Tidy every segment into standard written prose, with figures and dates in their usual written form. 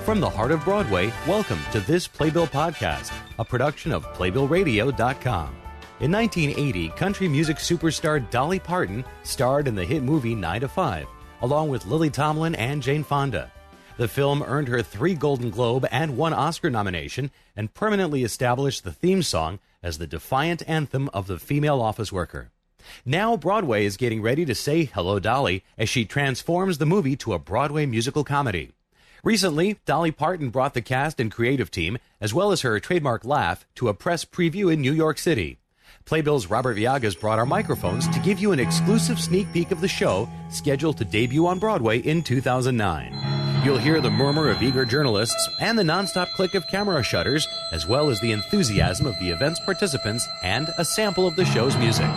From the heart of Broadway, welcome to this Playbill podcast, a production of PlaybillRadio.com. In 1980, country music superstar Dolly Parton starred in the hit movie 9 to 5, along with Lily Tomlin and Jane Fonda. The film earned her 3 Golden Globe and 1 Oscar nomination and permanently established the theme song as the defiant anthem of the female office worker. Now Broadway is getting ready to say hello Dolly as she transforms the movie to a Broadway musical comedy. Recently, Dolly Parton brought the cast and creative team, as well as her trademark laugh, to a press preview in New York City. Playbill's Robert Viagas brought our microphones to give you an exclusive sneak peek of the show, scheduled to debut on Broadway in 2009. You'll hear the murmur of eager journalists and the nonstop click of camera shutters, as well as the enthusiasm of the event's participants and a sample of the show's music.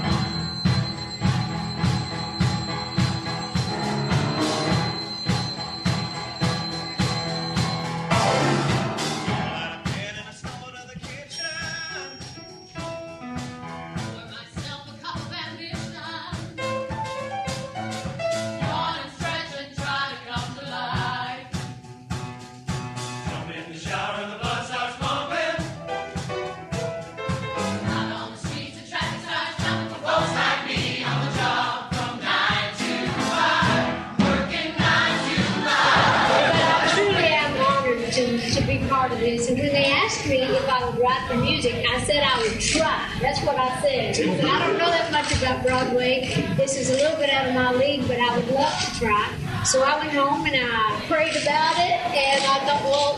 And when they asked me if I would write the music, I said I would try. That's what I said. I don't know that much about Broadway. This is a little bit out of my league, but I would love to try. So I went home and I prayed about it, and I thought, well,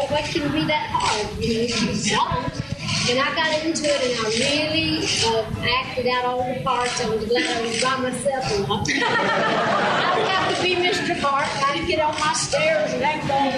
what can be that hard? Songs. And I got into it, and I really acted out all the parts. I was glad I was by myself a lot. I would have to be Mr. Hart. I'd get on my stairs and act all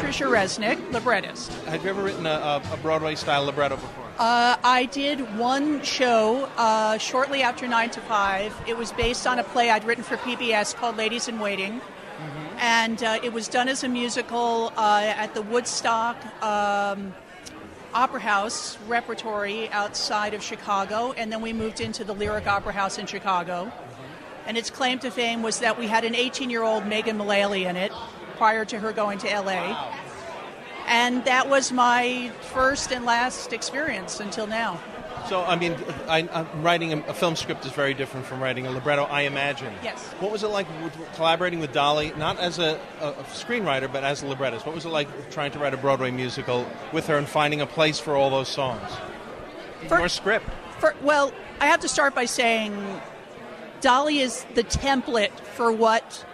Tricia Resnick, librettist. Have you ever written a Broadway-style libretto before? I did one show shortly after 9 to 5. It was based on a play I'd written for PBS called Ladies in Waiting. Mm-hmm. And it was done as a musical at the Woodstock Opera House repertory outside of Chicago. And then we moved into the Lyric Opera House in Chicago. Mm-hmm. And its claim to fame was that we had an 18-year-old Megan Mullally in it prior to her going to L.A. Wow. And that was my first and last experience until now. So, writing a film script is very different from writing a libretto, I imagine. Yes. What was it like collaborating with Dolly, not as a screenwriter, but as a librettist? What was it like trying to write a Broadway musical with her and finding a place for all those songs? Your script. Well, I have to start by saying Dolly is the template for what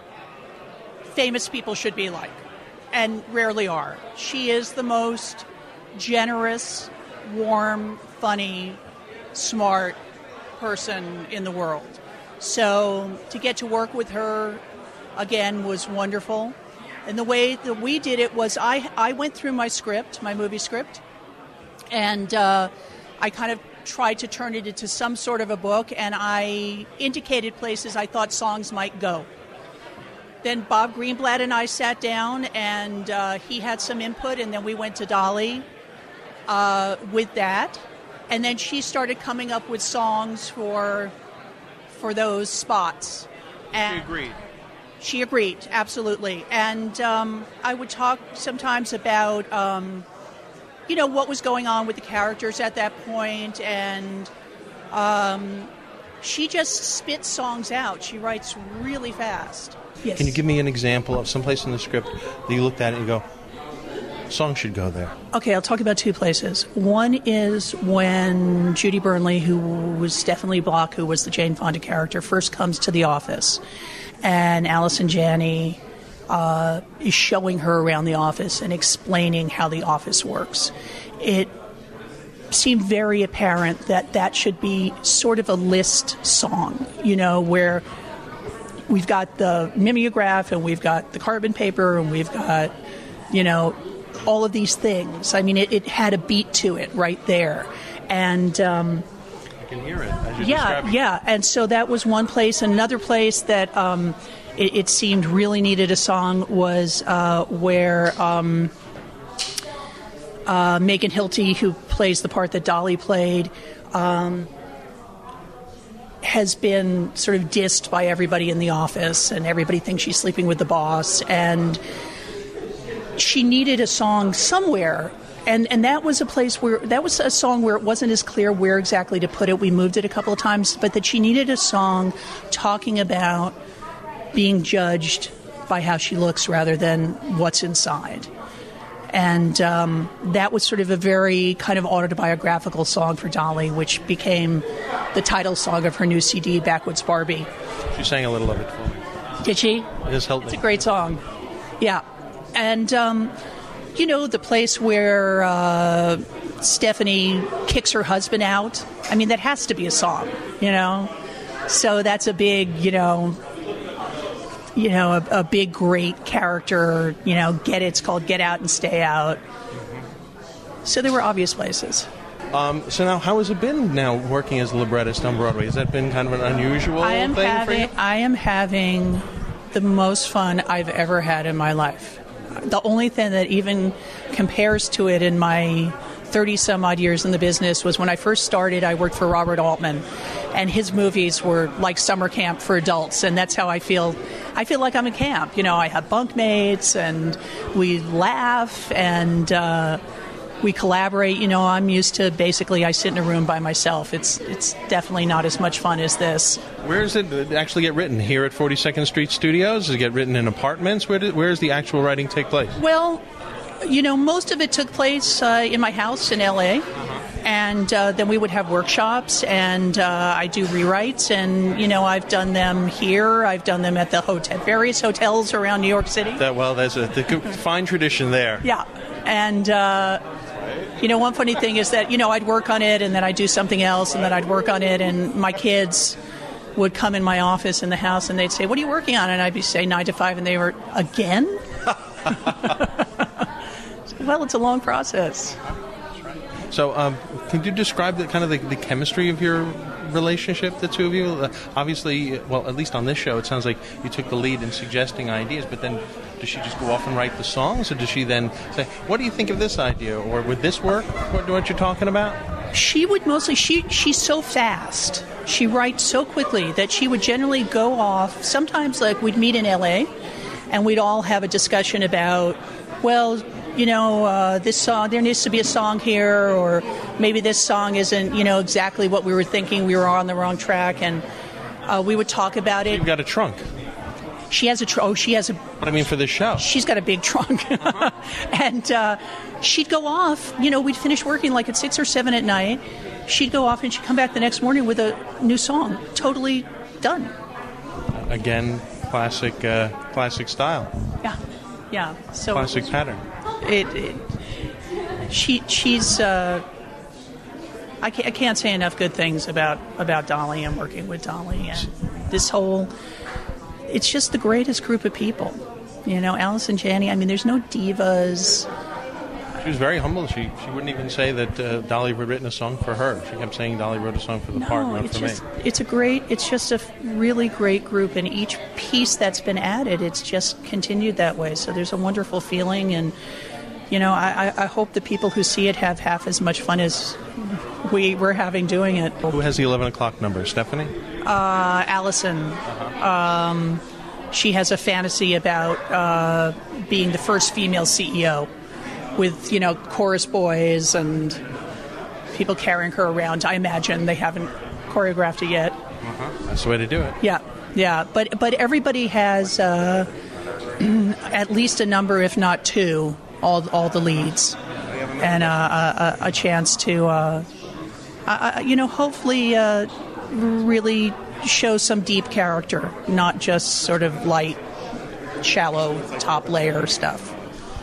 famous people should be like, and rarely are. She is the most generous, warm, funny, smart person in the world. So to get to work with her again was wonderful. And the way that we did it was I went through my script, my movie script, and I kind of tried to turn it into some sort of a book, and I indicated places I thought songs might go. Then Bob Greenblatt and I sat down, and he had some input, and then we went to Dolly with that. And then she started coming up with songs for those spots. And she agreed? She agreed, absolutely. And I would talk sometimes about, what was going on with the characters at that point, and she just spits songs out. She writes really fast. Yes. Can you give me an example of someplace in the script that you looked at it and you go, song should go there? Okay, I'll talk about 2 places. One is when Judy Burnley, who was Stephanie Block, who was the Jane Fonda character, first comes to the office, and Allison Janney is showing her around the office and explaining how the office works. It seemed very apparent that should be sort of a list song, where we've got the mimeograph, and we've got the carbon paper, and we've got, all of these things. I mean, it had a beat to it right there. And I can hear it as you're describing. Yeah. And so that was one place. Another place that it seemed really needed a song was where Megan Hilty, who plays the part that Dolly played, has been sort of dissed by everybody in the office, and everybody thinks she's sleeping with the boss, and she needed a song somewhere. And that was a place where, that was a song where it wasn't as clear where exactly to put it. We moved it a couple of times, but that she needed a song talking about being judged by how she looks rather than what's inside. And that was sort of a very kind of autobiographical song for Dolly, which became the title song of her new CD, Backwoods Barbie. She sang a little of it for me. Did she? It just helped me. It's a great song. Yeah. And, you know, the place where Stephanie kicks her husband out, I mean, that has to be a song, you know? So that's a big, a big, great character, it's called Get Out and Stay Out. So there were obvious places. So now, how has it been now working as a librettist on Broadway? Has that been kind of an unusual thing for you? I am having the most fun I've ever had in my life. The only thing that even compares to it in my 30-some-odd years in the business was when I first started, I worked for Robert Altman, and his movies were like summer camp for adults, and that's how I feel. I feel like I'm in camp. I have bunkmates, and we laugh, and we collaborate. I'm used to basically I sit in a room by myself. It's definitely not as much fun as this. Where does it actually get written? Here at 42nd Street Studios? Does it get written in apartments? Where does the actual writing take place? Well, most of it took place in my house in L.A., and then we would have workshops, and I do rewrites, and, I've done them here. I've done them at the various hotels around New York City. There's a fine tradition there. Yeah, and... one funny thing is that, I'd work on it, and then I'd do something else, and then I'd work on it, and my kids would come in my office in the house, and they'd say, "What are you working on?" And I'd be say 9 to 5, and they were, "Again?" Well, it's a long process. So, can you describe the chemistry of your relationship, the two of you? Obviously, well, at least on this show, it sounds like you took the lead in suggesting ideas, but then does she just go off and write the songs, or does she then say, "What do you think of this idea?" Or "Would this work? What you're talking about?" She would mostly, she's so fast. She writes so quickly that she would generally go off. Sometimes, like, we'd meet in L.A., and we'd all have a discussion about, well, this song, there needs to be a song here, or maybe this song isn't, exactly what we were thinking. We were on the wrong track, and we would talk about it. You've got a trunk. She has a But I mean, for this show. She's got a big trunk. And she'd go off, we'd finish working like at 6 or 7 at night. She'd go off and she'd come back the next morning with a new song, totally done. Again, classic style. Yeah. So classic pattern. She's. I can't say enough good things about Dolly and working with Dolly, and this whole. It's just the greatest group of people. Allison Janney. I mean, there's no divas. She was very humble. She wouldn't even say that Dolly had written a song for her. She kept saying Dolly wrote a song for the part, not for me. It's just a really great group, and each piece that's been added, it's just continued that way. So there's a wonderful feeling, and I hope the people who see it have half as much fun as we're having doing it. Who has the 11 o'clock number? Stephanie? Allison. She has a fantasy about being the first female CEO, with, chorus boys and people carrying her around. I imagine they haven't choreographed it yet. That's the way to do it. Yeah. But everybody has at least a number, if not two, all the leads, and a chance to, hopefully really show some deep character, not just sort of light, shallow top layer stuff.